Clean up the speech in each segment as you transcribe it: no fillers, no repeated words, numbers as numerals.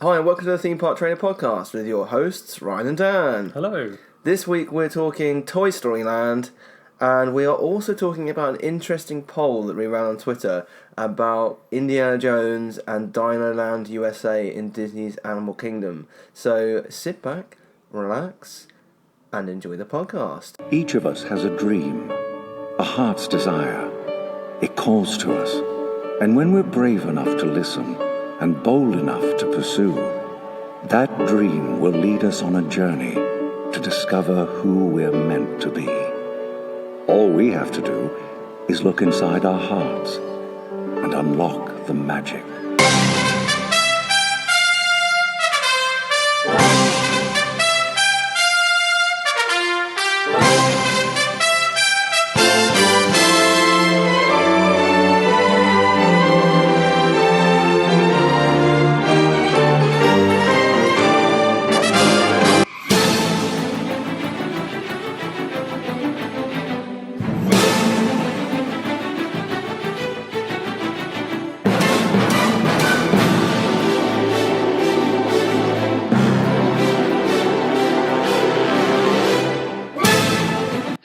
Hi and welcome to the Theme Park Trainer Podcast with your hosts Ryan and Dan. Hello. This week we're talking Toy Story Land, and we are also talking about an interesting poll that we ran on Twitter about Indiana Jones and Dinoland USA in Disney's Animal Kingdom. So sit back, relax, and enjoy the podcast. Each of us has a dream, a heart's desire. It calls to us, and when we're brave enough to listen and bold enough to pursue, that dream will lead us on a journey to discover who we're meant to be. All we have to do is look inside our hearts and unlock the magic.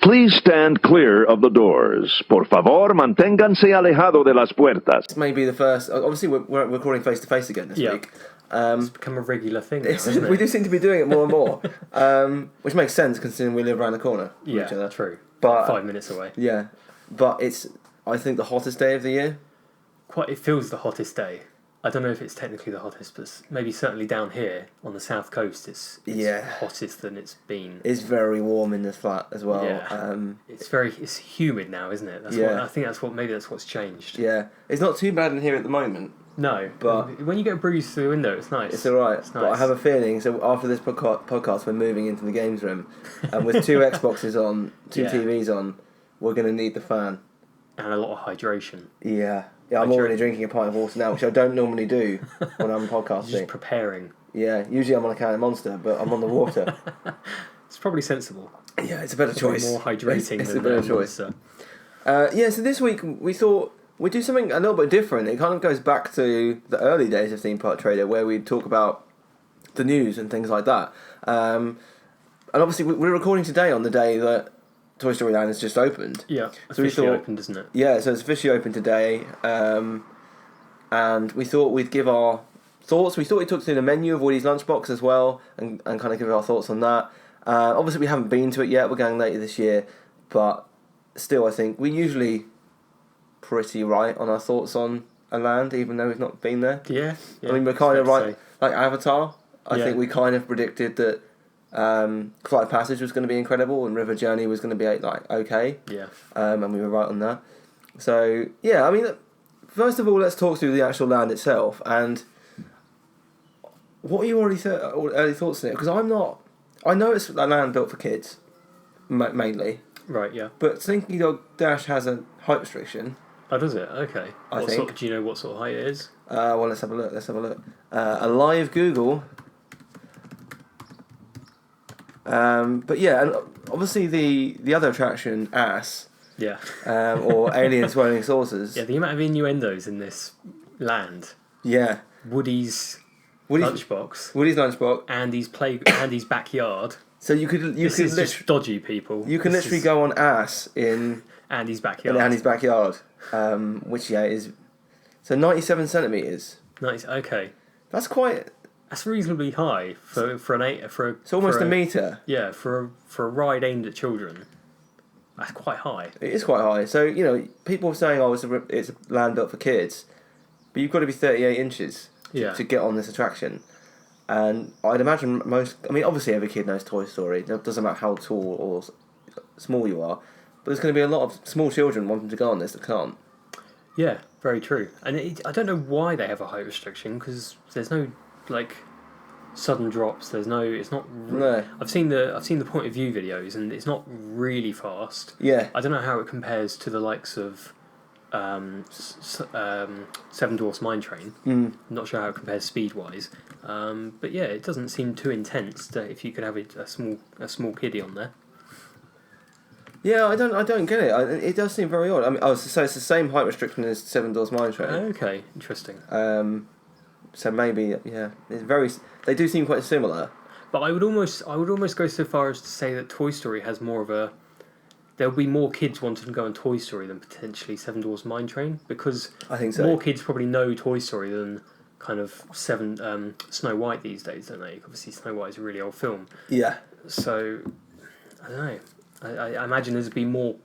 Please stand clear of the doors. Por favor, manténganse alejado de las puertas. This may be the first. Obviously, we're recording face to face again this week. It's become a regular thing now, isn't it? We do seem to be doing it more and more, which makes sense considering we live around the corner from each other. True. But 5 minutes away. Yeah, but it's, I think, the hottest day of the year. It feels the hottest day. I don't know if it's technically the hottest, but maybe certainly down here on the south coast, it's hottest than it's been. It's very warm in this flat as well. Yeah. It's humid now, isn't it? I think maybe that's what's changed. Yeah, it's not too bad in here at the moment. No, but when you get a breeze through the window, it's nice. It's all right. It's nice. But I have a feeling. So after this podcast, we're moving into the games room, and with two Xboxes on, two TVs on, we're going to need the fan and a lot of hydration. Yeah. Yeah, I'm already drinking a pint of water now, which I don't normally do when I'm podcasting. Just preparing. Yeah, usually I'm on a can of Monster, but I'm on the water. It's probably sensible. Yeah, it's a better choice. More hydrating. It's a better choice. So this week we thought we'd do something a little bit different. It kind of goes back to the early days of Theme Park Trader, where we'd talk about the news and things like that. And obviously we're recording today on the day that Toy Story Land has just opened. Yeah, officially opened, isn't it? Yeah, so it's officially open today. And we thought we'd give our thoughts. We thought we'd talk through the menu of Woody's Lunchbox as well and kind of give our thoughts on that. Obviously, we haven't been to it yet. We're going later this year. But still, I think we're usually pretty right on our thoughts on a land, even though we've not been there. Yeah. I mean, we're kind of right. Like Avatar, I think we kind of predicted that Flight of Passage was going to be incredible and River Journey was going to be like okay. Yeah. And we were right on that. So yeah, I mean, first of all, let's talk through the actual land itself and what are your early thoughts on it? Because I know it's a land built for kids mainly. Right. Yeah. But Slinky Dog Dash has a height restriction. Oh, does it? Okay. I think. Do you know what sort of height it is? Well, let's have a look. A live Google. But yeah, and obviously the other attraction, Ass. Yeah. Or alien swirling saucers. Yeah, the amount of innuendos in this land. Yeah. Woody's lunchbox. Woody's lunchbox. Andy's backyard. So you could just dodgy people. You can literally go on Ass in Andy's backyard. Which is so 97 centimeters. Nice. Okay. That's reasonably high for It's almost a metre. Yeah, for a ride aimed at children. That's quite high. It is quite high. So, people are saying, it's a land built for kids. But you've got to be 38 inches to get on this attraction. And I'd imagine obviously every kid knows Toy Story. It doesn't matter how tall or small you are. But there's going to be a lot of small children wanting to go on this that can't. Yeah, very true. And I don't know why they have a height restriction, because there's no sudden drops. There's no. It's not. No. I've seen the point of view videos, and it's not really fast. Yeah. I don't know how it compares to the likes of Seven Dwarfs Mine Train. Not sure how it compares speed wise. But yeah, it doesn't seem too intense if you could have a small kiddie on there. Yeah, I don't get it. It does seem very odd. I mean, so it's the same height restriction as Seven Dwarfs Mine Train. Okay, interesting. So maybe it's very. They do seem quite similar. But I would almost go so far as to say that Toy Story has more of a. There'll be more kids wanting to go on Toy Story than potentially Seven Dwarfs Mine Train, because I think so. More kids probably know Toy Story than kind of Snow White these days, don't they? Obviously, Snow White is a really old film. Yeah. So I don't know. I imagine there's be more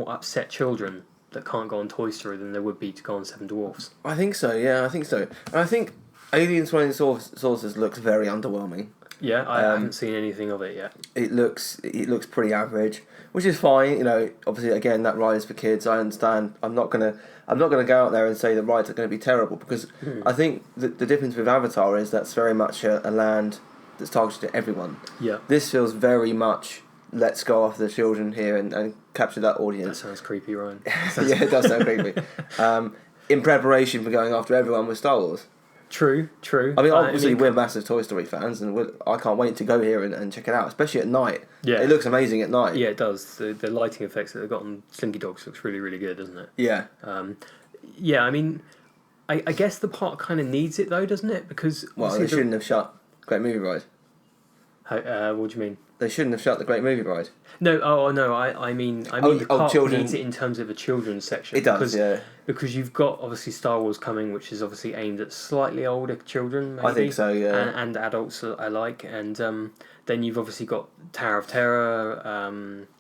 upset children that can't go on Toy Story than there would be to go on Seven Dwarfs. I think so. Yeah, I think so. And I think Aliens Flying Saucers looks very underwhelming. Yeah, I haven't seen anything of it yet. It looks pretty average, which is fine. You know, obviously, again, that ride is for kids. I understand. I'm not gonna go out there and say the rides are going to be terrible, because I think the difference with Avatar is that's very much a land that's targeted at everyone. Yeah. This feels very much let's go after the children here and capture that audience. That sounds creepy, Ryan. Yeah, it does sound creepy. In preparation for going after everyone with Star Wars. True. I mean, obviously, we're massive Toy Story fans, and I can't wait to go here and check it out, especially at night. Yeah. It looks amazing at night. Yeah, it does. The lighting effects that they've got on Slinky Dogs looks really, really good, doesn't it? Yeah. Yeah, I mean, I guess the park kind of needs it, though, doesn't it? Because... Well, they shouldn't have shut Great Movie Ride. What do you mean? They shouldn't have shut the Great Movie Ride. No, I mean the park needs it in terms of a children's section. It does, yeah. Because you've got, obviously, Star Wars coming, which is obviously aimed at slightly older children, maybe. I think so, yeah. And adults alike. And then you've obviously got Tower of Terror,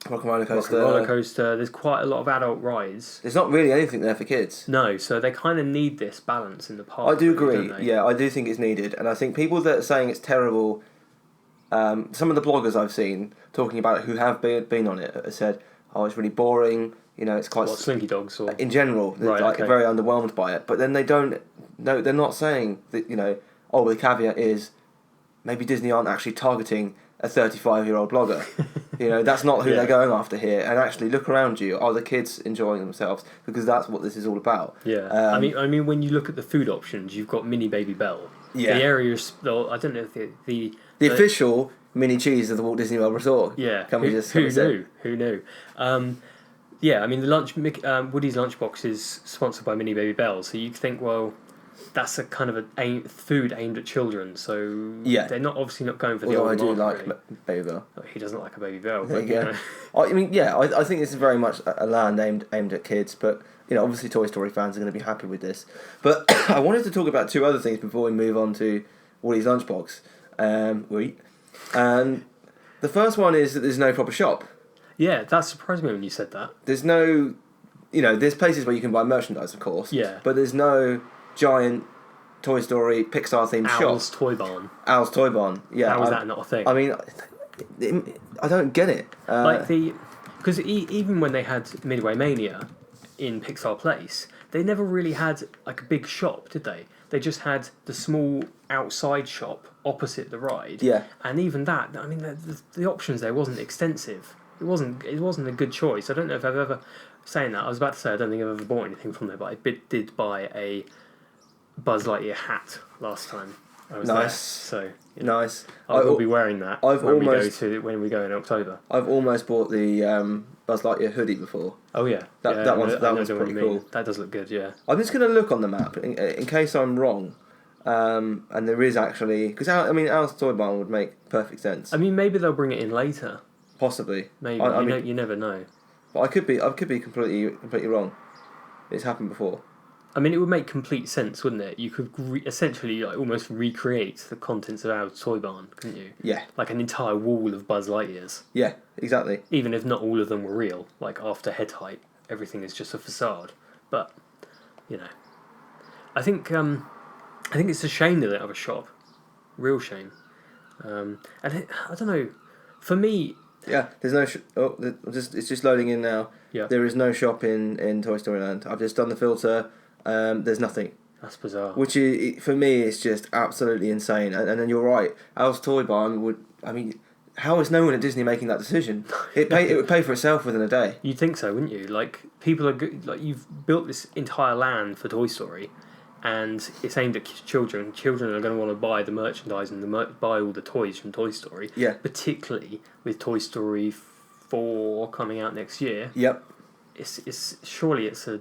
Rock and Roller Coaster. Roller Coaster. There's quite a lot of adult rides. There's not really anything there for kids. No, so they kind of need this balance in the park. I do really, agree. don't they? Yeah, I do think it's needed. And I think people that are saying it's terrible... some of the bloggers I've seen talking about it who have been on it have said, "Oh, it's really boring. You know, it's quite Slinky Dogs or in general, they're right, okay. very underwhelmed by it." But then they don't. No, they're not saying that. You know, the caveat is maybe Disney aren't actually targeting a 35-year-old blogger. You know, that's not who they're going after here. And actually, look around you. Are the kids enjoying themselves? Because that's what this is all about. Yeah, I mean, when you look at the food options, you've got Mini Baby Bell. Yeah. The areas. I don't know if the official mini cheese of the Walt Disney World Resort. Yeah. Can we just who knew? Who knew? Yeah, I mean, the Woody's Lunchbox is sponsored by Mini Baby Bell, so you think, well, that's a kind of food aimed at children, so they're not obviously not going for the old market. I do like Baby Bell. He doesn't like a Baby Bell. There But, you go. I mean, yeah, I think this is very much a land aimed at kids, but you know, obviously Toy Story fans are going to be happy with this. But I wanted to talk about two other things before we move on to Woody's Lunchbox. And the first one is that there's no proper shop. Yeah, that surprised me when you said that. There's no, you know, there's places where you can buy merchandise, of course. Yeah. But there's no giant Toy Story, Pixar themed shop. Owl's Toy Barn. Owl's Toy Barn. Yeah. How is that not a thing? I mean, I don't get it. Because even when they had Midway Mania in Pixar Place, they never really had like a big shop, did they? They just had the small outside shop opposite the ride. Yeah. And even that, I mean, the options there wasn't extensive. It wasn't a good choice. I don't know if I've ever... Saying that, I was about to say I don't think I've ever bought anything from there, but I did buy a Buzz Lightyear hat last time I was there. So, you know, nice. I will be wearing that when we go in October. I've almost bought the Buzz Lightyear hoodie before. Oh yeah, that one's pretty cool. That does look good. Yeah. I'm just going to look on the map in case I'm wrong, and there is actually because Owl's Toy Barn would make perfect sense. I mean, maybe they'll bring it in later. Possibly. Maybe. You never know. But I could be completely wrong. It's happened before. I mean, it would make complete sense, wouldn't it? You could essentially almost recreate the contents of Owl's Toy Barn, couldn't you? Yeah. Like an entire wall of Buzz Lightyears. Yeah, exactly. Even if not all of them were real, like after head height, everything is just a facade. But, you know, I think it's a shame that they don't have a shop. Real shame. I don't know. For me. Yeah, there's no. It's just loading in now. Yeah. There is no shop in Toy Story Land. I've just done the filter. There's nothing. That's bizarre. Which is, for me, is just absolutely insane. And then you're right. Owl's Toy Barn would. I mean, how is no one at Disney making that decision? It would pay for itself within a day. You'd think so, wouldn't you? Like people are like you've built this entire land for Toy Story, and it's aimed at children. Children are going to want to buy the merchandise and buy all the toys from Toy Story. Yeah. Particularly with Toy Story 4 coming out next year. Yep. It's surely it's a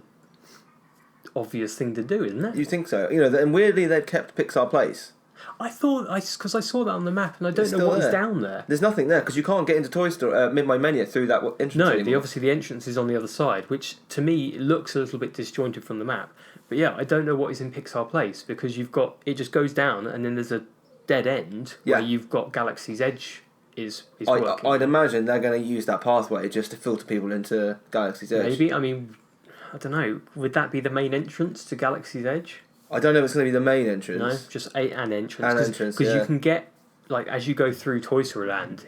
obvious thing to do, isn't it? You think so? And weirdly they've kept Pixar Place. I thought because I saw that on the map and I don't It's know still what is there. down there. There's nothing there because you can't get into Toy Story Midway Mania through that entrance. No, anymore. obviously the entrance is on the other side, which to me looks a little bit disjointed from the map. But yeah, I don't know what is in Pixar Place because it just goes down and then there's a dead end where you've got Galaxy's Edge is working. I'd imagine they're going to use that pathway just to filter people into Galaxy's Edge. Maybe, I mean, I don't know. Would that be the main entrance to Galaxy's Edge? I don't know if it's going to be the main entrance. No, just an entrance. An entrance, Because yeah. you can get, like, as you go through Toy Story Land,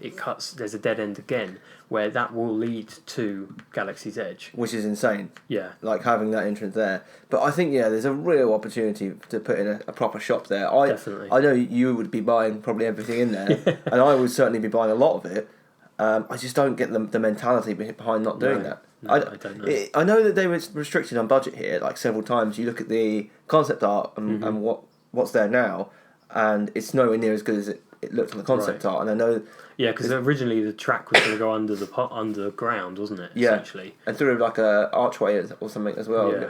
there's a dead end again, where that will lead to Galaxy's Edge. Which is insane. Yeah. Like, having that entrance there. But I think, there's a real opportunity to put in a proper shop there. Definitely. I know you would be buying probably everything in there, and I would certainly be buying a lot of it. I just don't get the mentality behind not doing that. No, I don't know. I know that they were restricted on budget here, like several times. You look at the concept art and what's there now, and it's nowhere near as good as it looked on the concept art. And I know, Yeah, because originally the track was going to go underground, wasn't it? Yeah. Essentially. and through like a archway or something as well. Yeah.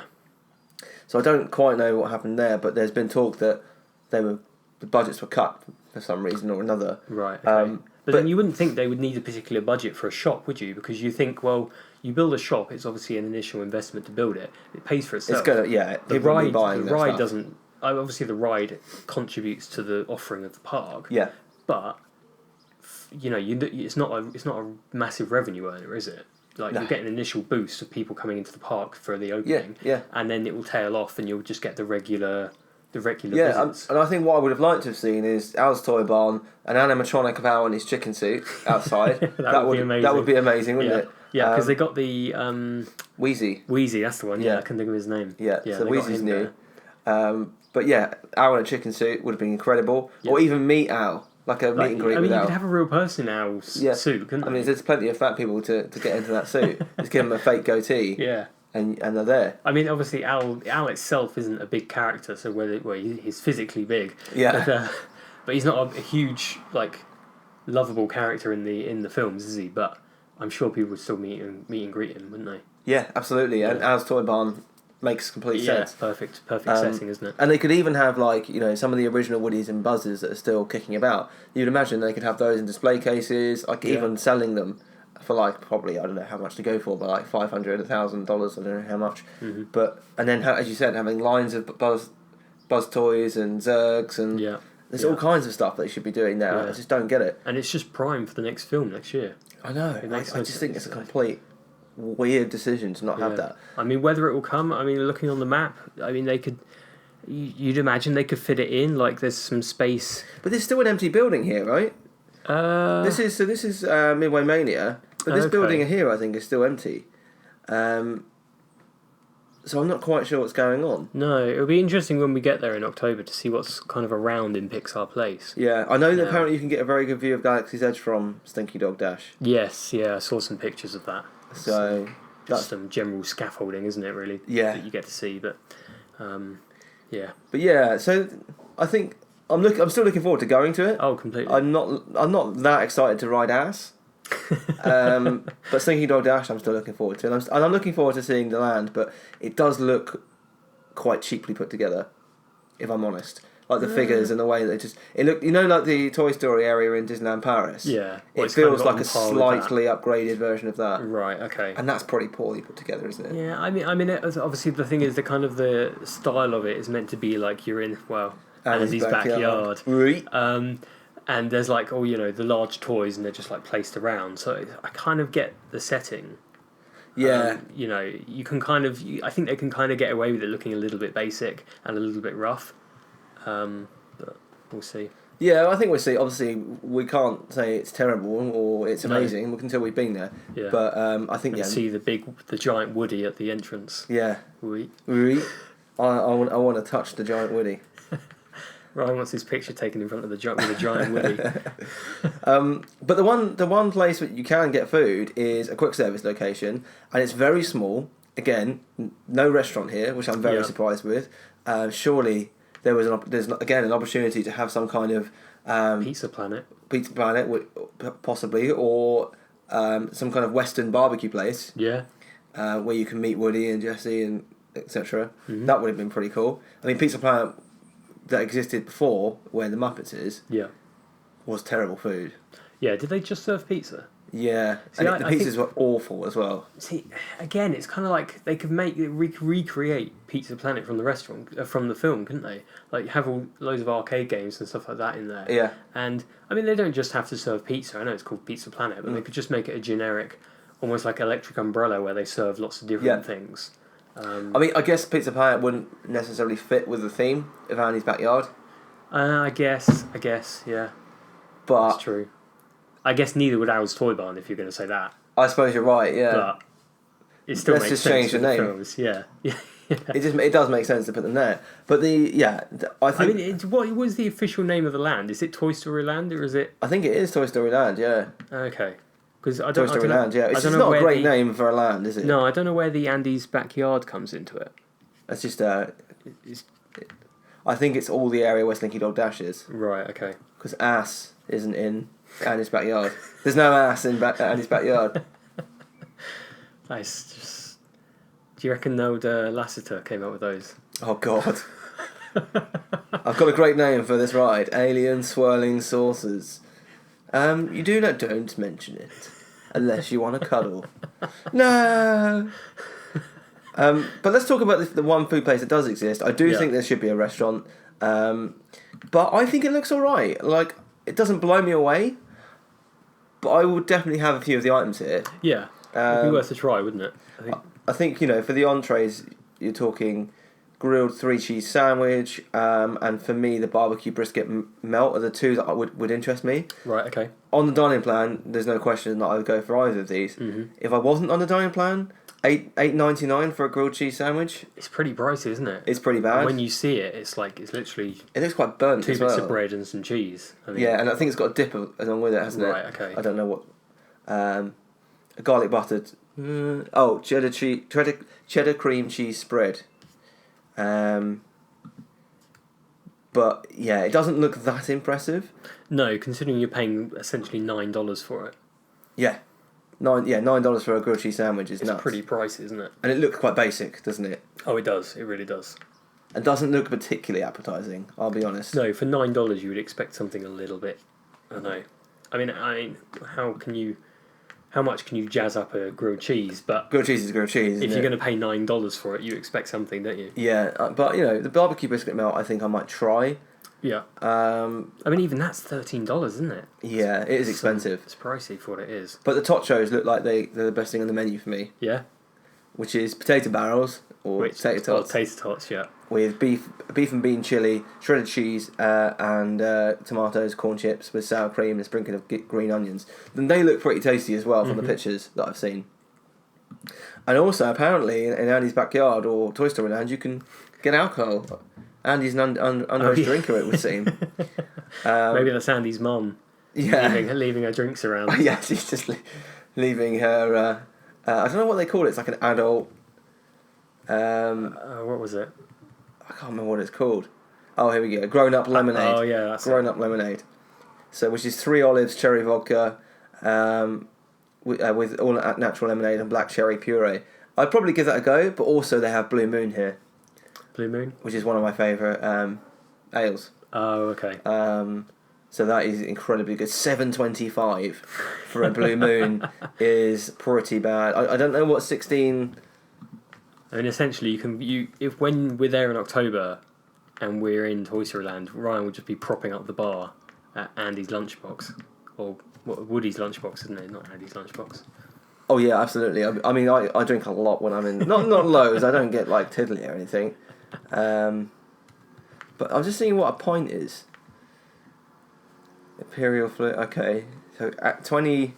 So I don't quite know what happened there, but there's been talk that the budgets were cut for some reason or another. Right. Okay. But then you wouldn't think they would need a particular budget for a shop, would you? Because you think, well, you build a shop, it's obviously an initial investment to build it. It pays for itself. It's gonna, The people will be ride, buying the that ride stuff. doesn't. Obviously, the ride contributes to the offering of the park. Yeah. But it's not a massive revenue earner, is it? Like No. you get an initial boost of people coming into the park for the opening, Yeah. and then it will tail off, and you'll just get the regular Yeah, visits. and I think what I would have liked to have seen is Al's Toy Barn, an animatronic of Al in his chicken suit outside. That would be amazing. That would be amazing, wouldn't Yeah, it? yeah, because they got the Wheezy. Wheezy. That's the one. Yeah, Yeah. I can think of his name. Yeah, so they got Wheezy's him new. there. But yeah, Al in a chicken suit would have been incredible. Yeah. Or even meet Al, like a meet and greet I mean, with you Al. could have a real person in Al's suit, couldn't I mean, you? there's plenty of fat people to get into that suit. Just give them a fake goatee, Yeah. and they're there. I mean, obviously, Al itself isn't a big character, so he's physically big. Yeah. But he's not a huge, like, lovable character in the films, is he? But I'm sure people would still meet and greet him, wouldn't they? Yeah, absolutely. And Al's Toy Barn makes complete sense. Perfect setting, isn't it? And they could even have, like, some of the original Woodies and Buzzes that are still kicking about. You'd imagine they could have those in display cases, like even selling them for, like, probably, I don't know how much to go for, but like $500, $1,000, I don't know how much. Mm-hmm. But and then, as you said, having lines of Buzz toys and Zergs and there's all kinds of stuff they should be doing now. Yeah. I just don't get it. And it's just prime for the next film next year. I know. It makes I no just think sense, it's a complete weird decision to not have that. I mean, whether it will come, I mean, looking on the map, I mean, they could. You'd imagine they could fit it in. Like, there's some space. But there's still an empty building here, right? This This is Midway Mania, but this Okay. building here I think is still empty. So I'm not quite sure what's going on. No, it'll be interesting when we get there in October to see what's kind of around in Pixar Place. Yeah, I know that apparently you can get a very good view of Galaxy's Edge from Stinky Dog Dash. Yes, yeah, I saw some pictures of that. So Just some general scaffolding, isn't it? Really, Yeah. that you get to see. But yeah. But yeah, so I think I'm still looking forward to going to it. Oh, completely. I'm not that excited to ride ass. But Stinky Dog Dash I'm still looking forward to, and I'm looking forward to seeing the land, but it does look quite cheaply put together, if I'm honest. Like the figures and the way they it looked, like the Toy Story area in Disneyland Paris. Yeah. It Well, it's kind feels of like on a par with slightly upgraded version of that, Right. Okay. and that's pretty poorly put together, isn't it? Yeah, I mean, obviously the thing is, the style of it is meant to be like you're in Andy's backyard. Right. And there's like the large toys, and they're just like placed around. So I kind of get the setting. Yeah. You can kind of. I think they can kind of get away with it looking a little bit basic and a little bit rough. But we'll see. Yeah, I think we'll see. Obviously, we can't say it's terrible or it's amazing until we've been there. Yeah. But I think See the giant Woody at the entrance. Yeah. Oui. I want to touch the giant Woody. Ryan wants his picture taken in front of the giant Woody. But the one place where you can get food is a quick service location, and it's very small. Again, no restaurant here, which I'm very surprised with. Surely there's again an opportunity to have some kind of Pizza Planet, possibly, or some kind of Western barbecue place. Yeah. Where you can meet Woody and Jessie and etc. That would have been pretty cool. I mean, Pizza Planet that existed before, where the Muppets is, Yeah. was terrible food. Yeah, did they just serve pizza? Yeah, See, and the pizzas were awful as well. See, again, it's kind of like they could recreate Pizza Planet from the restaurant, from the film, couldn't they? Like, have loads of arcade games and stuff like that in there. Yeah. And, I mean, they don't just have to serve pizza. I know it's called Pizza Planet, but they could just make it a generic, almost like Electric Umbrella, where they serve lots of different things. I mean, I guess Pizza Planet wouldn't necessarily fit with the theme of Andy's Backyard. I guess, yeah. But That's true. I guess neither would Al's Toy Barn, if you're going to say that. I suppose you're right, yeah. But it still Let's makes just sense change the for name. films. Yeah. It does make sense to put them there. But I think what was the official name of the land? Is it Toy Story Land, or is it... I think it is Toy Story Land, yeah. Okay. Because Toy Story Land, yeah. It's just not a great name for a land, is it? No, I don't know where the Andy's Backyard comes into it. It's just I think it's all the area where Slinky Dog Dash is. Right, okay. Because ass isn't in Andy's Backyard. There's no ass in Andy's Backyard. Nice. Just... Do you reckon the old Lasseter came up with those? Oh, God. I've got a great name for this ride. Alien Swirling Saucers. You don't mention it. Unless you want to cuddle. No! But let's talk about the one food place that does exist. I do think there should be a restaurant. But I think it looks alright. Like, it doesn't blow me away. But I would definitely have a few of the items here. Yeah. It'd be worth a try, wouldn't it? I think, for the entrees, you're talking grilled 3-cheese sandwich, and for me, the barbecue brisket melt are the two that would interest me. Right, okay. On the dining plan, there's no question that I would go for either of these. Mm-hmm. If I wasn't on the dining plan, $8.99 for a grilled cheese sandwich. It's pretty pricey, isn't it? It's pretty bad. And when you see it, it's literally... It looks quite burnt 2 as bits well. of bread and some cheese. I mean, yeah, and I think it's got a dip along with it, hasn't it? Right, okay. I don't know what... a garlic buttered... cheddar cream cheese spread. But yeah, it doesn't look that impressive. No, considering you're paying essentially $9 for it. Yeah. $9 for a grilled cheese sandwich is nuts. It's pretty pricey, isn't it? And it looks quite basic, doesn't it? Oh, it does. It really does. And doesn't look particularly appetising, I'll be honest. No, for $9 you would expect something a little bit... I don't know. I mean, how much can you jazz up a grilled cheese? But grilled cheese is grilled cheese, if you're going to pay $9 for it, you expect something, don't you? Yeah, but the barbecue brisket melt, I think I might try. Yeah. I mean, even that's $13, isn't it? Yeah, it is expensive. It's pricey for what it is. But the tachos look like they're the best thing on the menu for me. Yeah. Which is potato barrels potato tots. Tater tots, yeah. With beef and bean chili, shredded cheese, and tomatoes, corn chips with sour cream and a sprinkling of green onions. Then they look pretty tasty as well from the pictures that I've seen. And also, apparently, in Andy's Backyard or Toy Story Land, you can get alcohol. Andy's an underage drinker, it would seem. Maybe that's Andy's mum. Yeah. Leaving her drinks around. Yeah, she's just leaving her... I don't know what they call it. It's like an adult... what was it? I can't remember what it's called. Oh, here we go. Grown-up lemonade. Oh, yeah, that's Grown-up lemonade. So, which is 3 olives, cherry vodka, with all natural lemonade and black cherry puree. I'd probably give that a go, but also they have Blue Moon here. Blue Moon? Which is one of my favourite ales. Oh, okay. So that is incredibly good. $7.25 for a Blue Moon is pretty bad. I don't know what 16... I mean, essentially, if when we're there in October and we're in Toy Story Land, Ryan will just be propping up the bar at Andy's lunchbox, or Woody's lunchbox, isn't it? Not Andy's lunchbox. Oh yeah, absolutely. I mean, I drink a lot when I'm in. Not loads. I don't get like tiddly or anything. But I'm just seeing what a pint is. Imperial Flute. Okay, so at 20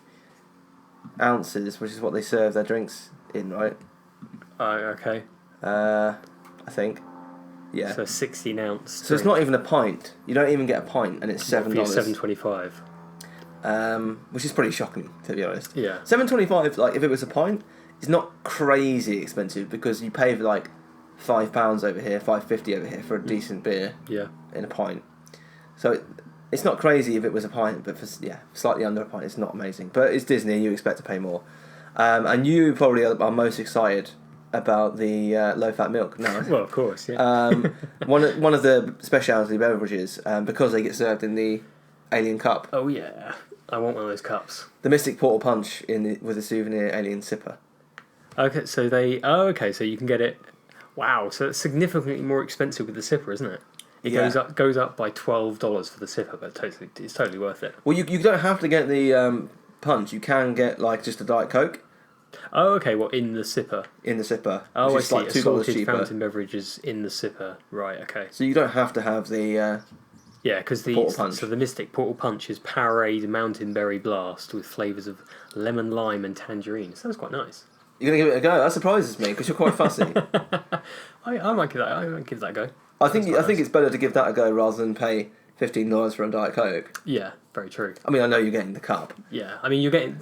ounces, which is what they serve their drinks in, right? Okay. I think. Yeah. So 16 ounce. So it's not even a pint. You don't even get a pint, and it's $7. $7.25. Which is pretty shocking, to be honest. Yeah. $7.25. Like if it was a pint, it's not crazy expensive because you pay for like £5 over here, $5.50 over here for a decent beer. Yeah. In a pint. So it's not crazy if it was a pint, but for slightly under a pint, it's not amazing. But it's Disney, you expect to pay more. And you probably are most excited about the low-fat milk. No. Well, of course, yeah. One of the specialty beverages, because they get served in the Alien Cup. Oh yeah, I want one of those cups. The Mystic Portal Punch with a souvenir Alien sipper. Okay, so so you can get it. Wow, so it's significantly more expensive with the sipper, isn't it? It goes up by $12 for the sipper, but it's totally worth it. Well, you don't have to get the punch. You can get like just a Diet Coke. Oh, okay. Well, in the sipper. In the sipper. Oh, which I see. is like $2 Assorted cheaper. fountain beverages in the sipper. Right. Okay. So you don't have to have the. Yeah, because the Mystic Portal Punch is Powerade Mountain Berry Blast with flavours of lemon, lime, and tangerine. Sounds quite nice. You're gonna give it a go. That surprises me because you're quite fussy. I might give that. I might give that a go. I think it's better to give that a go rather than pay $15 for a Diet Coke. Yeah, very true. I mean, I know you're getting the cup. Yeah, I mean, you're getting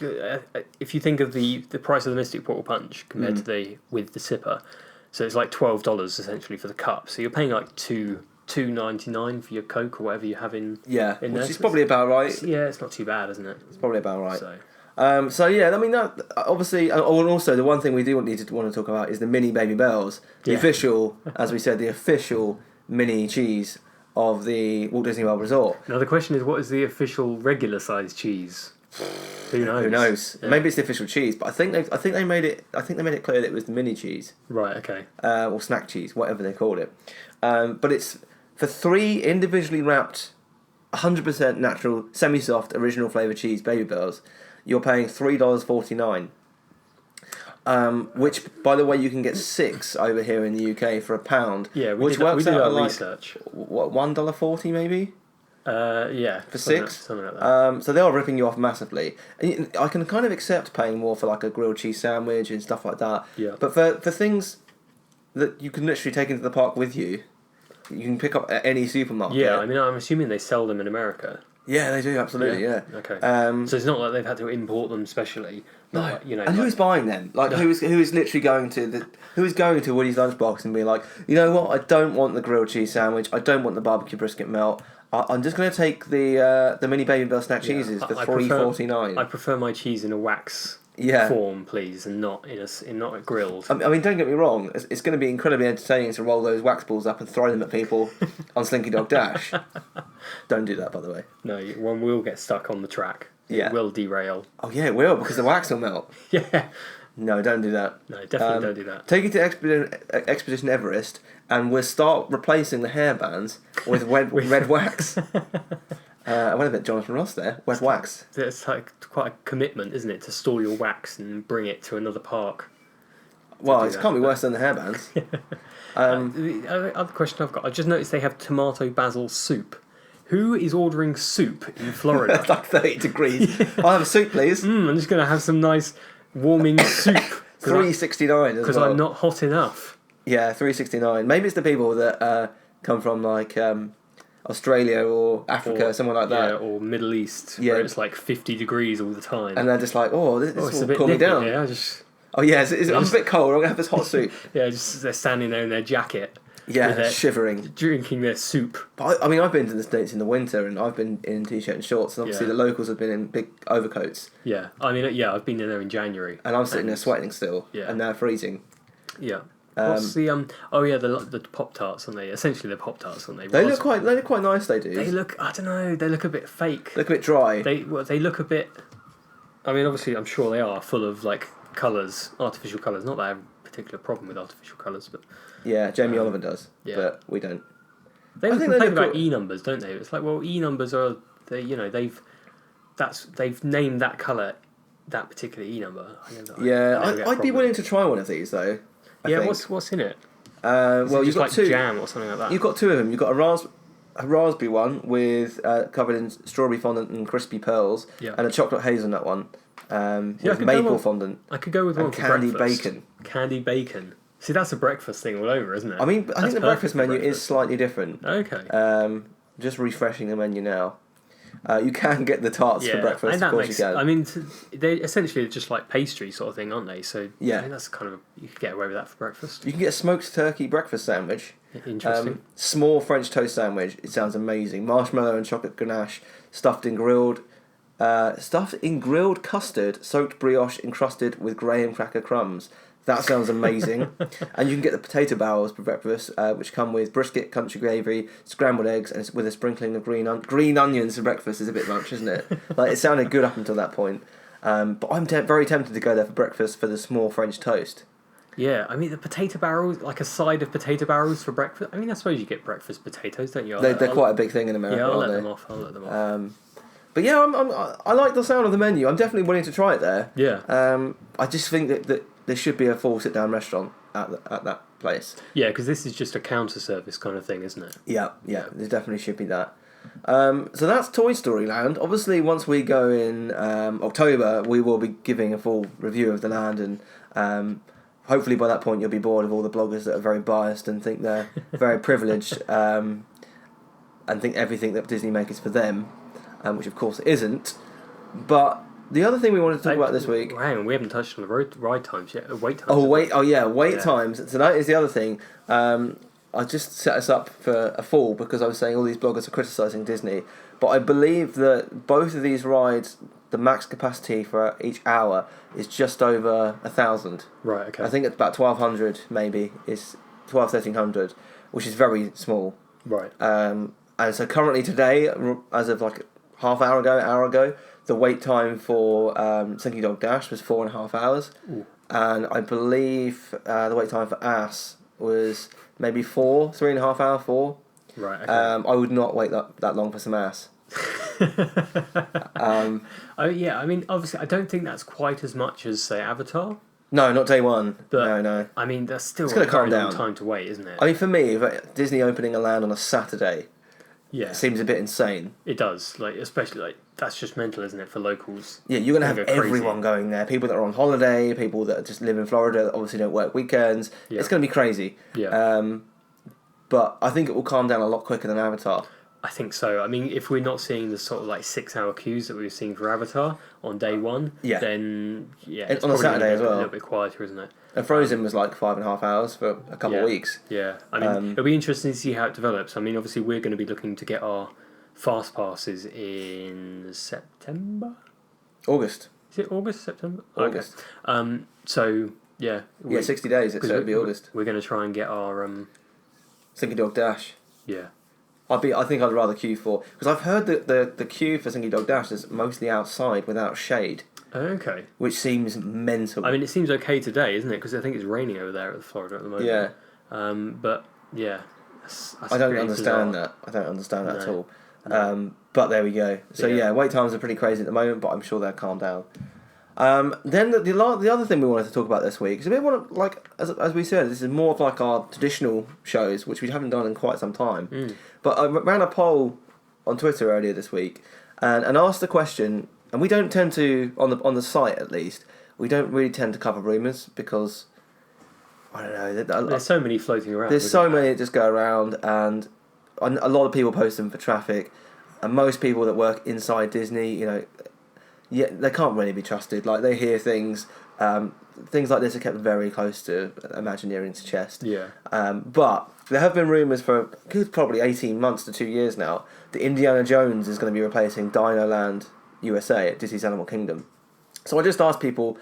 if you think of the price of the Mystic Portal Punch compared to with the sipper, so it's like $12 essentially for the cup. So you're paying like $2.99 for your Coke or whatever you have in which there. is probably about right. Yeah, it's not too bad, isn't it? It's probably about right. So yeah, I mean that obviously, and also the one thing we do want to talk about is the mini Baby Bells, the official, as we said, the official mini cheese of the Walt Disney World Resort. Now the question is, what is the official regular size cheese? Who knows? Who knows? Yeah. Maybe it's the official cheese, but I think they made it clear that it was the mini cheese. Right. Okay. Or snack cheese, whatever they called it. But it's for 3 individually wrapped, 100% natural, semi-soft, original flavour cheese Baby Bells. You're paying $3.49. Which, by the way, you can get 6 over here in the UK for £1. Yeah, we did our like, research. What, $1.40 maybe? Yeah, for 6. Something like that. So they are ripping you off massively. And I can kind of accept paying more for like a grilled cheese sandwich and stuff like that. Yeah. But for things that you can literally take into the park with you, you can pick up at any supermarket. Yeah, I mean, I'm assuming they sell them in America. Yeah, they do, absolutely, yeah. Okay. So it's not like they've had to import them specially. No. Like, And who's buying them? Like, who is literally going to Woody's Lunchbox and being like, you know what? I don't want the grilled cheese sandwich. I don't want the barbecue brisket melt. I'm just going to take the mini Baby Bell snack cheeses for $3.49. I prefer my cheese in a wax form, please, and not not grilled. I mean, don't get me wrong. It's going to be incredibly entertaining to roll those wax balls up and throw them at people on Slinky Dog Dash. Don't do that, by the way. No, one will get stuck on the track. Yeah. It will derail. Oh yeah, it will, because the wax will melt. Yeah. No, don't do that. No, definitely don't do that. Take it to Expedition Everest, and we'll start replacing the hairbands with red wax. I went a bit Jonathan Ross there. Wet wax. It's like quite a commitment, isn't it, to store your wax and bring it to another park. Well, it can't be worse than the hairbands. The other question I've got, I just noticed they have tomato basil soup. Who is ordering soup in Florida? It's like 30 degrees. I'll have a soup, please. I'm just going to have some nice warming soup. $3.69 because I'm not hot enough. Yeah, $3.69. Maybe it's the people that come from like Australia or Africa, somewhere like that. Yeah, or Middle East, where it's like 50 degrees all the time. And they're just like, this will cool me down. Yeah, I'm a bit cold. I'm going to have this hot soup. Yeah, just they're standing there in their jacket. Yeah, shivering. Drinking their soup. But I mean, I've been to the States in the winter, and I've been in t-shirt and shorts, and obviously the locals have been in big overcoats. Yeah, I mean, I've been in there in January. And I'm sitting there sweating still, and they're freezing. Yeah. What's the the Pop-Tarts, aren't they? Essentially, the Pop-Tarts, aren't they? They look quite nice. They do. They look. I don't know. They look a bit fake. They look a bit dry. They look a bit. I mean, obviously, I'm sure they are full of like colours, artificial colours. Not that I have a particular problem with artificial colours, but yeah, Jamie Oliver does. Yeah. But we don't. They complain about E-numbers, don't they? It's like, well, E-numbers are they've named that colour that particular E-number. I'd be willing to try one of these though. I think. What's in it? Well, you've got like 2 jam or something like that. You've got 2 of them. You've got a raspberry one with covered in strawberry fondant and crispy pearls, and a chocolate hazelnut one with maple fondant. I could go with one for candy breakfast. bacon. Candy bacon. See, that's a breakfast thing all over, isn't it? I mean, I think the breakfast menu is slightly different. Okay. Just refreshing the menu now. You can get the tarts for breakfast, of course you can. I mean, they essentially just like pastry sort of thing, aren't they? So I think that's kind of you could get away with that for breakfast. You can get a smoked turkey breakfast sandwich. Interesting. Small French toast sandwich. It sounds amazing. Marshmallow and chocolate ganache stuffed in grilled custard, soaked brioche encrusted with graham cracker crumbs. That sounds amazing. And you can get the potato barrels for breakfast, which come with brisket, country gravy, scrambled eggs, and with a sprinkling of green onions for breakfast is a bit much, isn't it? Like, it sounded good up until that point. But I'm very tempted to go there for breakfast for the small French toast. Yeah, I mean, the potato barrels, like a side of potato barrels for breakfast. I mean, I suppose you get breakfast potatoes, don't you? They're quite a big thing in America, I'll aren't let they? them off. I'll let them off. But yeah, I like the sound of the menu. I'm definitely willing to try it there. Yeah. I just think that there should be a full sit-down restaurant at that place. Yeah, because this is just a counter service kind of thing, isn't it? Yeah, there definitely should be that. So that's Toy Story Land. Obviously, once we go in October, we will be giving a full review of the land, and hopefully by that point you'll be bored of all the bloggers that are very biased and think they're very privileged and think everything that Disney makes is for them, which of course it isn't. But the other thing we wanted to talk about this week... Hang on, we haven't touched on the ride times yet. Wait times. Wait times. So that is the other thing. I just set us up for a fall because I was saying all these bloggers are criticising Disney. But I believe that both of these rides, the max capacity for each hour is just over 1,000. Right, okay. I think it's about 1,200 maybe, is 1,100, which is very small. Right. And so currently today, as of like hour ago, the wait time for Slinky Dog Dash was 4.5 hours. Ooh. And I believe the wait time for Ass was maybe 3.5 hours, 4. Right, okay. I would not wait that long for some Ass. Oh yeah, I mean, obviously, I don't think that's quite as much as, say, Avatar. No, not day one. But, No. I mean, that's still It's a gonna very calm long down. time to wait, isn't it? I mean, for me, if Disney opening a land on a Saturday Yeah, seems a bit insane. it does. Like, especially like that's just mental, isn't it, for locals? Yeah, you're going to They have go crazy. everyone going there. People that are on holiday, people that just live in Florida that obviously don't work weekends. Yeah. It's going to be crazy. Yeah. But I think it will calm down a lot quicker than Avatar. I think so. I mean, if we're not seeing the sort of like 6-hour queues that we were seeing for Avatar on day one, Yeah. then And it's on a probably Saturday gonna as be well. a little bit quieter, isn't it? And Frozen was like 5.5 hours for a couple of weeks. Yeah, I mean, it'll be interesting to see how it develops. I mean, obviously, we're going to be looking to get our fast passes in September. August. Is it August, September? August. Okay. So yeah, 60 days, so it'll be August. We're going to try and get our Slinky Dog Dash. yeah. I think I'd rather queue for... Because I've heard that the queue for Slinky Dog Dash is mostly outside without shade. Okay. Which seems mental. I mean, it seems okay today, isn't it? Because I think it's raining over there at Florida at the moment. Yeah. But yeah, that's I don't pretty understand bizarre. that. I don't understand that at No. all. But there we go. So Yeah. yeah, wait times are pretty crazy at the moment, but I'm sure they'll calm down. Then the other thing we wanted to talk about this week is a bit more like as we said, this is more of like our traditional shows, which we haven't done in quite some time. But I ran a poll on Twitter earlier this week and asked the question, and we don't tend to on the site at least, we don't really tend to cover rumours because I don't know. There's so many floating around. There's so many that just go around, and a lot of people post them for traffic, and most people that work inside Disney, yeah, they can't really be trusted. Like, they hear things. Things like this are kept very close to Imagineering's chest. Yeah. But there have been rumours for probably 18 months to 2 years now that Indiana Jones is going to be replacing Dinoland USA at Disney's Animal Kingdom. So I just asked people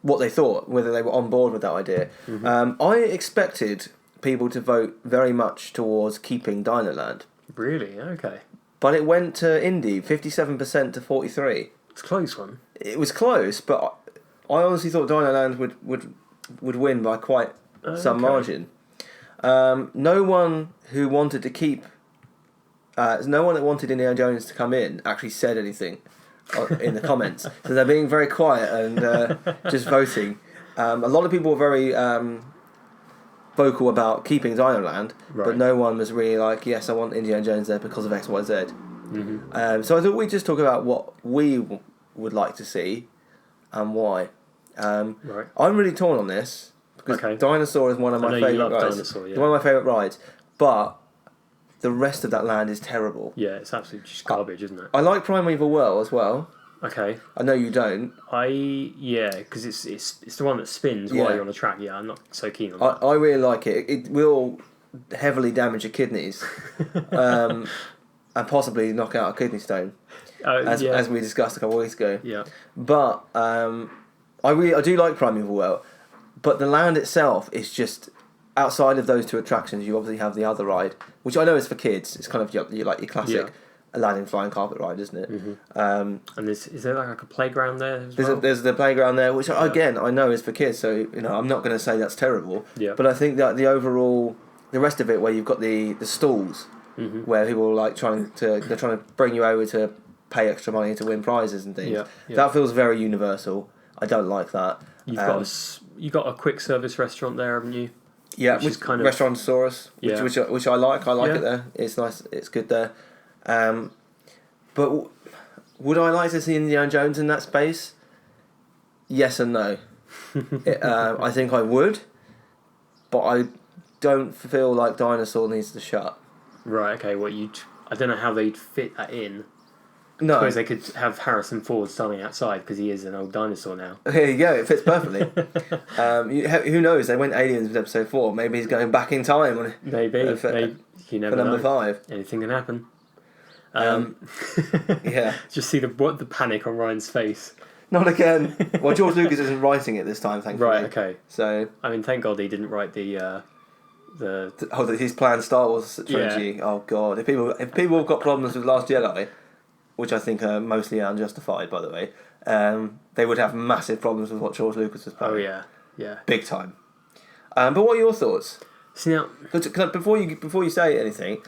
what they thought, whether they were on board with that idea. I expected people to vote very much towards keeping Dinoland. Really? Okay. But it went to Indy, 57% to 43%. It's a close one. It was close, but I honestly thought Dinoland would win by quite some margin. No one who wanted to keep... no one that wanted Indiana Jones to come in actually said anything in the comments. So they're being very quiet and just voting. A lot of people were very vocal about keeping Dinoland, but no one was really like, yes, I want Indiana Jones there because of X, Y, Z. So I thought we'd just talk about what we would like to see and why. Right. I'm really torn on this because Dinosaur is one of my favourite rides. Dinosaur, yeah. One of my favourite rides, but the rest of that land is terrible. Yeah, it's absolutely just garbage, isn't it? I like Primeval Whirl as well. Okay. I know you don't. Because it's the one that spins while you're on the track. Yeah, I'm not so keen on that. I really like it. It will heavily damage your kidneys, and possibly knock out a kidney stone, as we discussed a couple of weeks ago. Yeah. But I do like Primeval Whirl, But the land itself is just outside of those two attractions. You obviously have the other ride, which I know is for kids. It's kind of your classic Aladdin flying carpet ride, isn't it? And is there like a playground there as well? There's the playground there, which again I know is for kids. So I'm not going to say that's terrible. Yeah. But I think that the rest of it, where you've got the stalls, where people are like trying to bring you over to pay extra money to win prizes and things. Yeah. That feels very universal. I don't like that. You've got a quick service restaurant there, haven't you? Yeah, which is kind of Restaurantosaurus, which I like. I like it there. It's nice. It's good there. But would I like to see Indiana Jones in that space? Yes and no. I think I would, but I don't feel like Dinosaur needs to shut. Right. Okay. I don't know how they'd fit that in. No. I suppose they could have Harrison Ford standing outside because he is an old dinosaur now. Here you go, it fits perfectly. Who knows? They went Aliens with episode 4. Maybe he's going back in time. Maybe. You never know. For number 5. Anything can happen. Yeah. Just see the panic on Ryan's face. Not again. Well, George Lucas isn't writing it this time, thankfully. Right. Okay. So I mean, thank God he didn't write his planned Star Wars trilogy. Yeah. Oh God! If people have got problems with Last Jedi, which I think are mostly unjustified, by the way, they would have massive problems with what George Lucas was planning. Oh yeah, big time. But what are your thoughts? See now, before you say anything,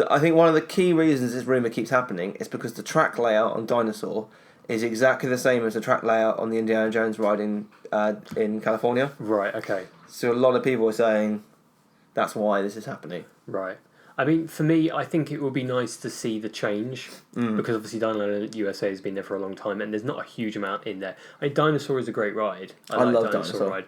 I think one of the key reasons this rumour keeps happening is because the track layout on Dinosaur is exactly the same as the track layout on the Indiana Jones ride in California. Right. Okay. So a lot of people are saying that's why this is happening. Right. I mean, for me, I think it would be nice to see the change because obviously Dinoland USA has been there for a long time and there's not a huge amount in there. Dinosaur is a great ride. I like love Dinosaur ride.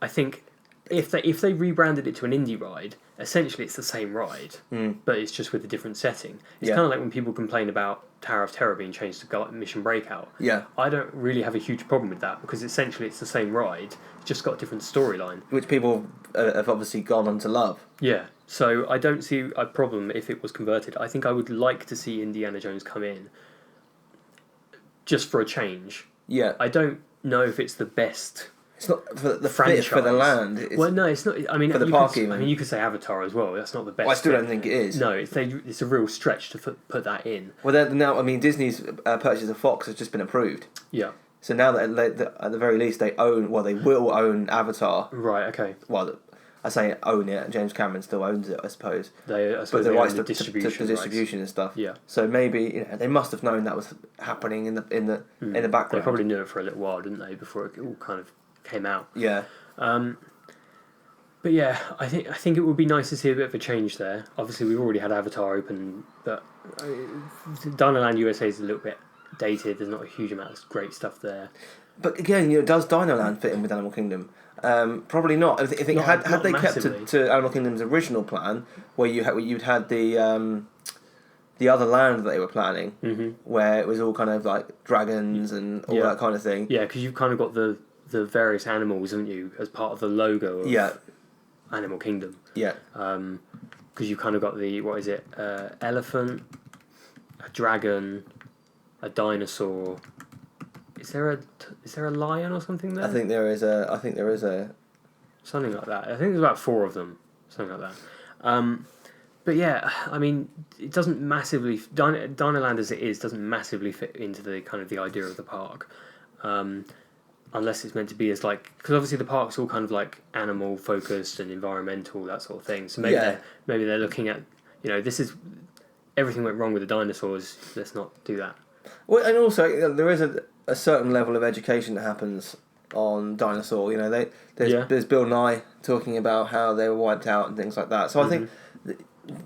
I think if they rebranded it to an indie ride, essentially it's the same ride, but it's just with a different setting. It's kind of like when people complain about Tower of Terror being changed to Mission Breakout. Yeah. I don't really have a huge problem with that because essentially it's the same ride, it's just got a different storyline. Which people have obviously gone on to love. Yeah. So I don't see a problem if it was converted. I think I would like to see Indiana Jones come in just for a change. Yeah. I don't know if it's the best. It's not for the franchise. For the land. Well, no, it's not. I mean, for the park even. I mean, you could say Avatar as well. That's not the best. Well, I still don't think it is. No, it's a real stretch to put that in. Well, now I mean, Disney's purchase of Fox has just been approved. Yeah. So now that at the very least they own, well, they will own Avatar. Right. Okay. Well, I say own it. James Cameron still owns it, I suppose. But the rights to to distribution and stuff. Yeah. So maybe they must have known that was happening in the background. They probably knew it for a little while, didn't they, before it all kind of came out. Yeah. But yeah, I think it would be nice to see a bit of a change there. Obviously, we've already had Avatar open, but Dinoland USA is a little bit dated. There's not a huge amount of great stuff there. But again, does Dinoland fit in with Animal Kingdom? Probably not. I think had they kept to Animal Kingdom's original plan, where you'd had the other land that they were planning, where it was all kind of like dragons and all that kind of thing. Yeah, because you've kind of got the various animals, haven't you, as part of the logo of Animal Kingdom. Yeah. Because you've kind of got the, what is it, elephant, a dragon, a dinosaur. Is there a lion or something there? I think there is a something like that. I think there's about 4 of them, something like that. But yeah, I mean, it doesn't massively Dinoland as it is doesn't massively fit into the kind of the idea of the park, unless it's meant to be as like, because obviously the park's all kind of like animal focused and environmental, that sort of thing. So maybe they're looking at, this is everything went wrong with the dinosaurs. Let's not do that. Well, and also there is a certain level of education that happens on Dinosaur. There's Bill Nye talking about how they were wiped out and things like that. So I think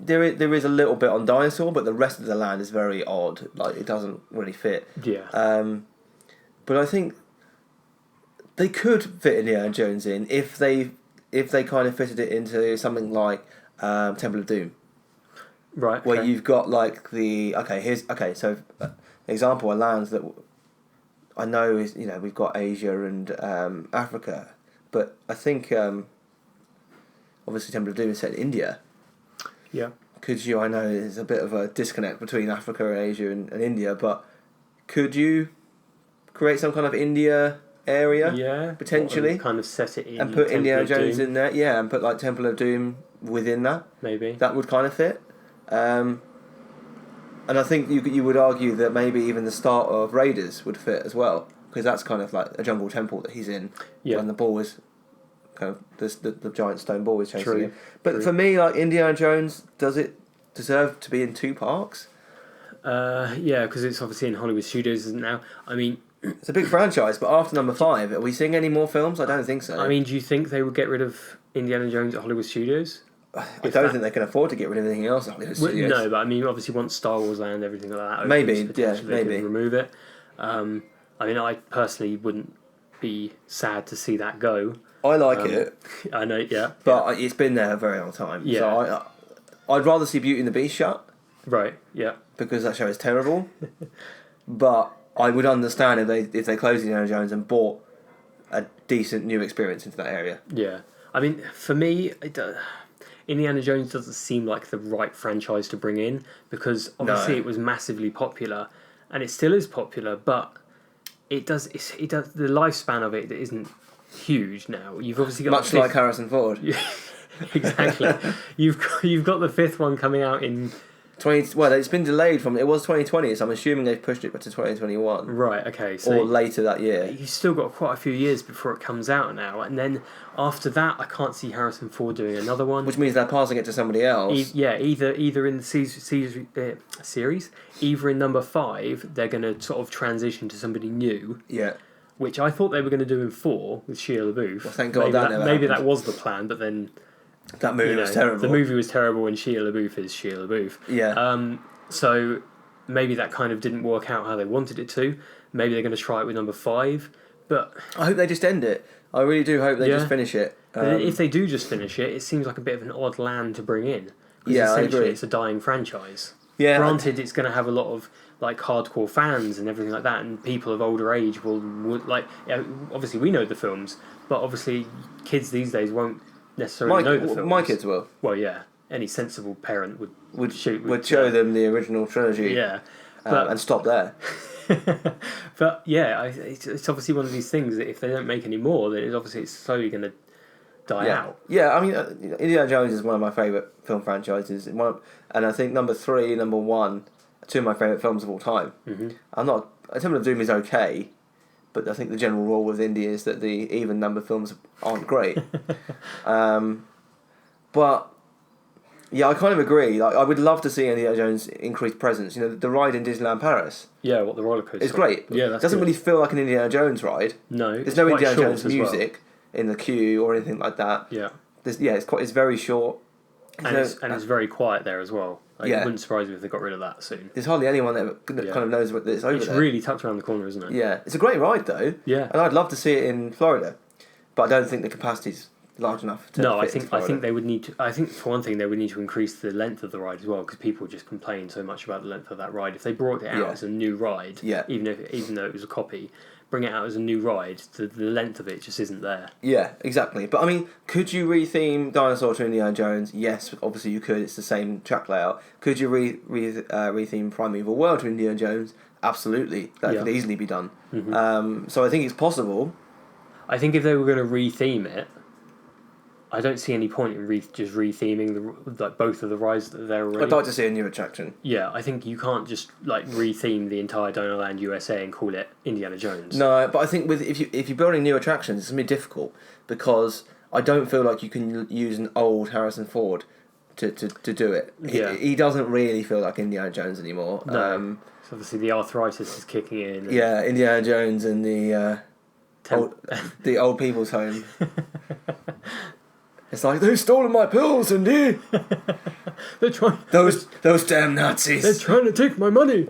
there is a little bit on Dinosaur, but the rest of the land is very odd. Like, it doesn't really fit. Yeah. But I think they could fit Indiana Jones in if they kind of fitted it into something like Temple of Doom. Right. Okay. Where you've got like so example of lands that I know is we've got Asia and Africa, but I think obviously Temple of Doom is set in India. Yeah. Could you? I know there's a bit of a disconnect between Africa and Asia and India, but could you create some kind of India area. Yeah, potentially. kind of set it in And put Temple Indiana of Jones Doom, in there. Yeah, and put like Temple of Doom within that. maybe. That would kind of fit. And I think you would argue that maybe even the start of Raiders would fit as well, because that's kind of like a jungle temple that he's in when the ball is kind of the giant stone ball is chasing him. But for me, like Indiana Jones, does it deserve to be in 2 parks? Yeah, because it's obviously in Hollywood Studios now. I mean, it's a big franchise, but after number 5, are we seeing any more films? I don't think so. I mean, do you think they would get rid of Indiana Jones at Hollywood Studios? I don't think they can afford to get rid of anything else at Hollywood Studios. No, but I mean, obviously, once Star Wars Land, everything like that opens, maybe, potentially maybe. they can remove it. I mean, I personally wouldn't be sad to see that go. I like it. I know, yeah. But it's been there a very long time. Yeah. So I'd rather see Beauty and the Beast shut. Right, yeah. Because that show is terrible. But I would understand if they closed Indiana Jones and bought a decent new experience into that area. Yeah. I mean, for me, Indiana Jones doesn't seem like the right franchise to bring in, because obviously it was massively popular, and it still is popular, but it does the lifespan of it isn't huge now. You've obviously got much like Harrison Ford. Exactly. You've got the 5th one coming out in Well, it's been delayed from... It was 2020, so I'm assuming they've pushed it back to 2021. Right, okay. So or later that year. You've still got quite a few years before it comes out now. And then after that, I can't see Harrison Ford doing another one. Which means they're passing it to somebody else. Either in the series, either in number 5, they're going to sort of transition to somebody new. Yeah. Which I thought they were going to do in 4 with Shia LaBeouf. Well, thank God maybe that was the plan, but then... That movie was terrible. The movie was terrible, and Shia LaBeouf is Shia LaBeouf. Yeah. So maybe that kind of didn't work out how they wanted it to. Maybe they're going to try it with number 5, but I hope they just end it. I really do hope they just finish it. If they do just finish it, it seems like a bit of an odd land to bring in. Yeah, I agree. It's a dying franchise. Yeah. Granted, it's going to have a lot of like hardcore fans and everything like that, and people of older age will like. Obviously, we know the films, but obviously, kids these days won't necessarily know the films. My kids will. Well, yeah. Any sensible parent would show them the original trilogy. Yeah. And stop there. But yeah, it's obviously one of these things that if they don't make any more, then it's slowly going to die out. Yeah, I mean, Indiana Jones is one of my favourite film franchises. And I think number 3, number 1, 2 of my favourite films of all time. Mm-hmm. Temple of Doom is okay, but I think the general rule with Indy is that the even number films aren't great. But yeah, I kind of agree. Like, I would love to see Indiana Jones increased presence. You know, the ride in Disneyland Paris. Yeah, what the roller coaster. It's great. Yeah, it doesn't really feel like an Indiana Jones ride. No, there's no Indiana Jones music in the queue or anything like that. Yeah. It's very short. It's very quiet there as well. Like, yeah. It wouldn't surprise me if they got rid of that soon. There's hardly anyone that kind of knows what it's over there. It's really tucked around the corner, isn't it? Yeah. It's a great ride, though. Yeah. And I'd love to see it in Florida. But I don't think the capacity's large enough to I think they would need to... I think, for one thing, they would need to increase the length of the ride as well, because people just complain so much about the length of that ride. If they brought it out as a new ride, even though it was a copy... Bring it out as a new ride, the length of it just isn't there. Yeah, exactly. But I mean, could you re-theme Dinosaur to Indiana Jones? Yes, obviously you could. It's the same track layout. Could you re-theme Primeval World to Indiana Jones? Absolutely. That could easily be done. Mm-hmm. So I think it's possible. I think if they were going to re-theme it, I don't see any point in just re-theming both of the rides that they're already... I'd like to see a new attraction. Yeah, I think you can't just re-theme the entire Dinoland USA and call it Indiana Jones. No, but I think if you're building new attractions, it's going to be difficult, because I don't feel like you can use an old Harrison Ford to do it. Yeah. He doesn't really feel like Indiana Jones anymore. No. So obviously the arthritis is kicking in. Yeah, Indiana Jones and the old people's home. It's like, they've stolen my pills, Indy! They're trying... Those damn Nazis! They're trying to take my money!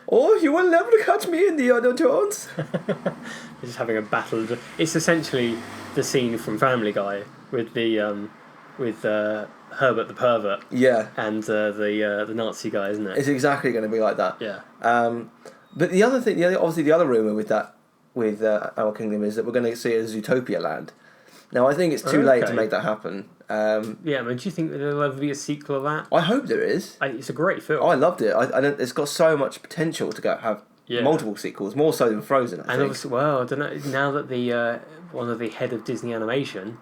Oh, you will never catch me, Indiana Jones! They're just having a battle. It's essentially the scene from Family Guy with the with Herbert the Pervert. Yeah. And the Nazi guy, isn't it? It's exactly going to be like that. Yeah. But the other thing, obviously the other rumour with Our Kingdom is that we're going to see it as Zootopia Land. Now, I think it's too late to make that happen. Yeah, I mean, do you think there'll ever be a sequel of that? I hope there is. It's a great film. I loved it. It's got so much potential to have multiple sequels, more so than Frozen. I think. Obviously, well, I don't know. Now that the one of the head of Disney Animation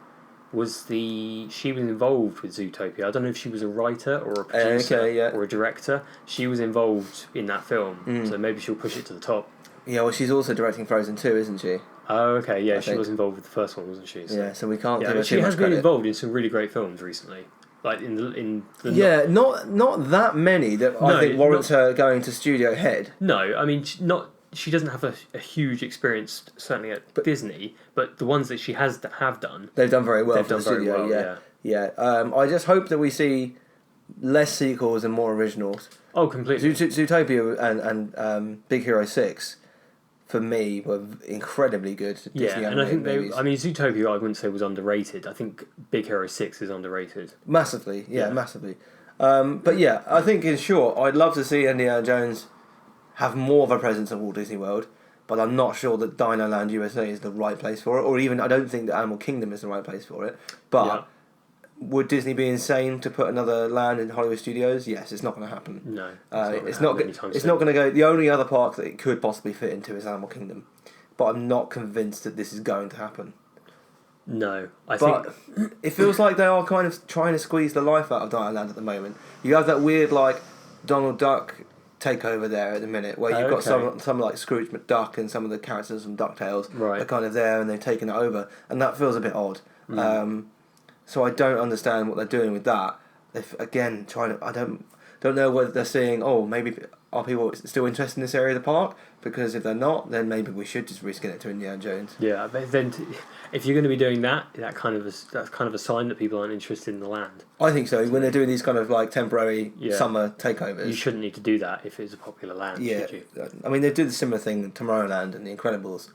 she was involved with Zootopia. I don't know if she was a writer or a producer or a director. She was involved in that film, so maybe she'll push it to the top. Yeah, well, she's also directing Frozen 2, isn't she? Oh, okay, yeah, she was involved with the first one, wasn't she? So. Yeah, so we can't give her too much credit. She has been involved in some really great films recently. Like not that many that I think warrants her going to studio head. No, I mean, she doesn't have a huge experience, certainly at Disney, but the ones that she have done... They've done very well for the studio, yeah. I just hope that we see less sequels and more originals. Oh, completely. Zootopia and Big Hero 6, for me, were incredibly good Disney and I think movies. Zootopia I wouldn't say was underrated. I think Big Hero 6 is underrated. Massively, massively. But yeah, I think in short, I'd love to see Indiana Jones have more of a presence at Walt Disney World, but I'm not sure that Dinoland USA is the right place for it, or even I don't think that Animal Kingdom is the right place for it. But would Disney be insane to put another land in Hollywood Studios? Yes, it's not going to happen. No, it's not going to go. The only other park that it could possibly fit into is Animal Kingdom, but I'm not convinced that this is going to happen. No, But it feels like they are kind of trying to squeeze the life out of Dinoland at the moment. You have that weird like Donald Duck takeover there at the minute, where you've got some like Scrooge McDuck and some of the characters from DuckTales are kind of there, and they've taken it over, and that feels a bit odd. So I don't understand what they're doing with that. If again trying to, I don't know whether they're saying, maybe are people still interested in this area of the park? Because if they're not, then maybe we should just reskin it to Indiana Jones. Yeah, but then if you're going to be doing that's kind of a sign that people aren't interested in the land. I think so. When they're doing these kind of like temporary summer takeovers, you shouldn't need to do that if it's a popular land. Yeah, should you? I mean they do the similar thing in Tomorrowland and The Incredibles,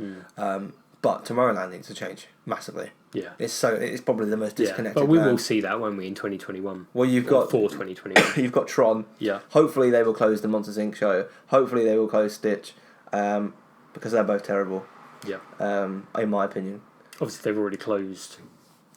but Tomorrowland needs to change massively. Yeah, it's probably the most disconnected. But we will see that, won't we, in 2021? Well, you've got for 2021. You've got Tron. Yeah. Hopefully they will close the Monsters Inc. show. Hopefully they will close Stitch, because they're both terrible. Yeah. In my opinion. Obviously, they've already closed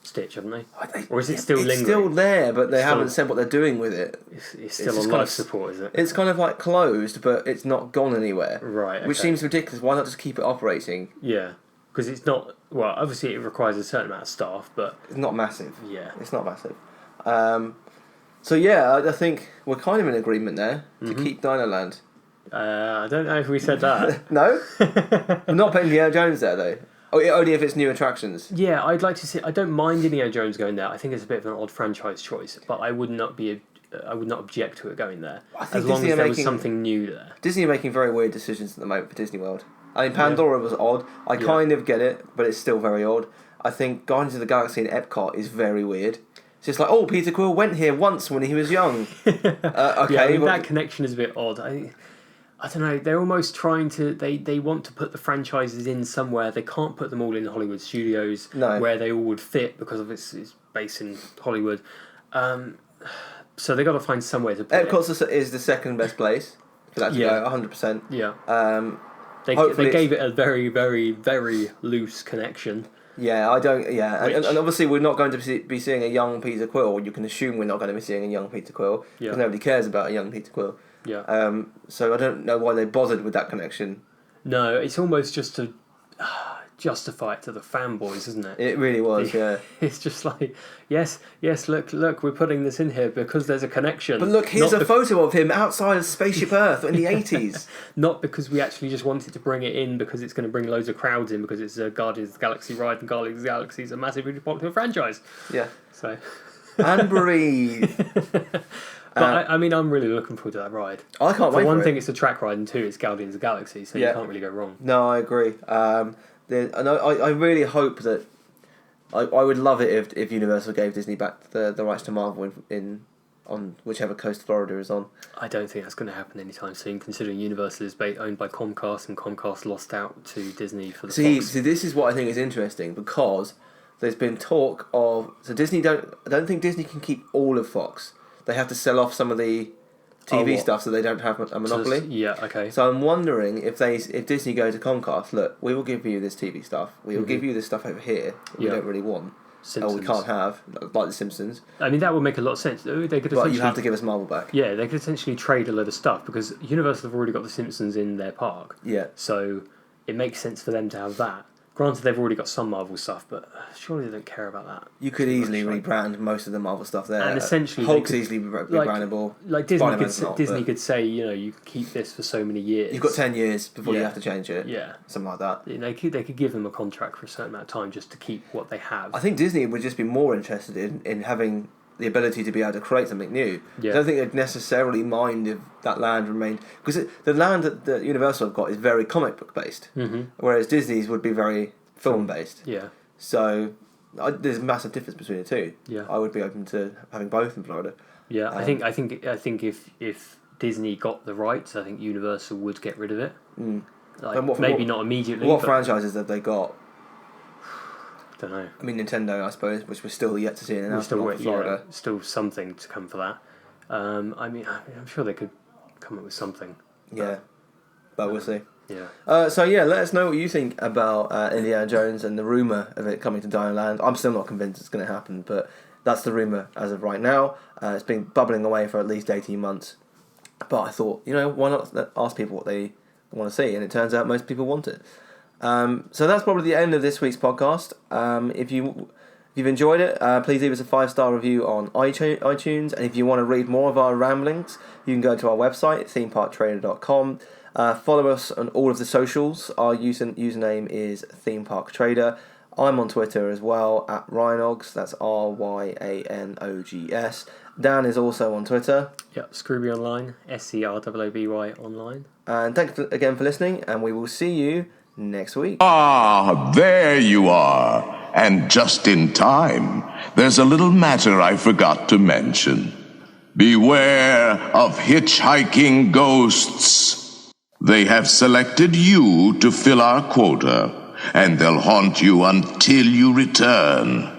Stitch, haven't they? Or is it still lingering? It's still there, but they haven't said what they're doing with it. It's still on life support, is it? It's kind of like closed, but it's not gone anywhere. Right. Okay. Which seems ridiculous. Why not just keep it operating? Yeah. Because it's not... Well, obviously it requires a certain amount of staff, but... It's not massive. Yeah. It's not massive. So yeah, I think we're kind of in agreement there to keep Dinoland. I don't know if we said that. No? We're not putting Indiana Jones there, though. Only if it's new attractions. Yeah, I'd like to see... I don't mind Indiana Jones going there. I think it's a bit of an odd franchise choice, but I would not object to it going there. As long as there was something new there. Disney are making very weird decisions at the moment for Disney World. I mean, Pandora was odd. I kind of get it, but it's still very odd. I think Guardians of the Galaxy in Epcot is very weird. It's just like, Peter Quill went here once when he was young. Okay, that connection is a bit odd. I don't know. They're almost trying to... They want to put the franchises in somewhere. They can't put them all in Hollywood studios where they all would fit because of it's based in Hollywood. So they got to find somewhere to put it. Epcot is the second best place for that to go, 100%. Yeah. They gave it a very, very, very loose connection. Yeah, I don't... Yeah, and obviously we're not going to be seeing a young Peter Quill. You can assume we're not going to be seeing a young Peter Quill because nobody cares about a young Peter Quill. Yeah. So I don't know why they bothered with that connection. No, it's almost just to justify it to the fanboys, isn't it? It really was, yeah. It's just like, yes, look, we're putting this in here because there's a connection. But look, here's a photo of him outside of Spaceship Earth in the 80s. Not because we actually just wanted to bring it in because it's going to bring loads of crowds in because it's a Guardians of the Galaxy ride, and Guardians of the Galaxy is a massively popular franchise. Yeah. So. And breathe. But I'm really looking forward to that ride. I can't wait for it. For one thing, it's a track ride, and two, it's Guardians of the Galaxy, so you can't really go wrong. No, I agree. And I really hope that... I would love it if Universal gave Disney back the rights to Marvel on whichever coast Florida is on. I don't think that's going to happen anytime soon, considering Universal is owned by Comcast, and Comcast lost out to Disney for the Fox. See, this is what I think is interesting, because there's been talk of... So I don't think Disney can keep all of Fox. They have to sell off some of the TV stuff so they don't have a monopoly. Okay. So I'm wondering if Disney go to Comcast, look, we will give you this TV stuff. We will give you this stuff over here that we don't really want. Simpsons. we can't have, like The Simpsons. I mean, that would make a lot of sense. They could But you have to give us Marvel back. Yeah, they could essentially trade a load of stuff because Universal have already got The Simpsons in their park. Yeah. So it makes sense for them to have that. Granted, they've already got some Marvel stuff, but surely they don't care about that. You could easily rebrand most of the Marvel stuff there. And essentially, Hulk's easily rebrandable. Like Disney could say, you know, you can keep this for so many years. You've got 10 years before you have to change it. Yeah. Something like that. They could give them a contract for a certain amount of time just to keep what they have. I think Disney would just be more interested in having the ability to be able to create something new. Yeah. I don't think they'd necessarily mind if that land remained... Because the land that Universal have got is very comic book based, whereas Disney's would be very film based. Yeah. So there's a massive difference between the two. Yeah. I would be open to having both in Florida. Yeah, I think if Disney got the rights, I think Universal would get rid of it. Like, maybe not immediately. What but franchises have they got? Don't know. I mean, Nintendo, I suppose, which we're still yet to see an announcement for Florida. Yeah, still something to come for that. I mean, I'm sure they could come up with something. Yeah, but we'll see. Yeah. So yeah, let us know what you think about Indiana Jones and the rumour of it coming to Dinoland. I'm still not convinced it's going to happen, but that's the rumour as of right now. It's been bubbling away for at least 18 months. But I thought, you know, why not ask people what they want to see? And it turns out most people want it. So that's probably the end of this week's podcast. If you've enjoyed it, please leave us a 5-star review on iTunes. And if you want to read more of our ramblings, you can go to our website, themeparktrader.com. Follow us on all of the socials. Our username is themeparktrader. I'm on Twitter as well, at Ryanogs. That's RYANOGS. Dan is also on Twitter. Yeah, Scrooby Online, SCROOBY Online. And thanks again for listening, and we will see you next week. Ah, there you are. And just in time. There's a little matter I forgot to mention. Beware of hitchhiking ghosts. They have selected you to fill our quota, and they'll haunt you until you return.